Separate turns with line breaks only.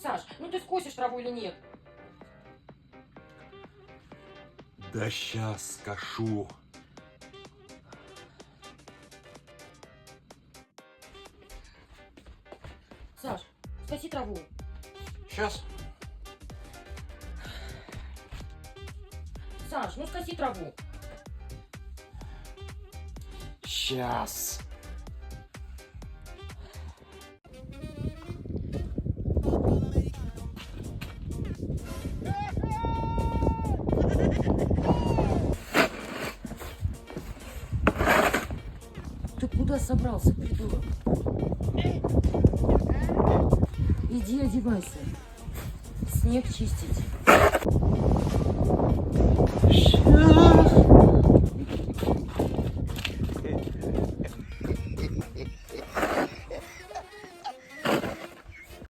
Саш, ну ты скосишь траву или нет?
Да сейчас скошу.
Саш, скоси траву.
Сейчас.
Саш, ну скоси траву.
Сейчас.
Ты куда собрался, придурок? Иди одевайся. Снег чистить.
Сейчас.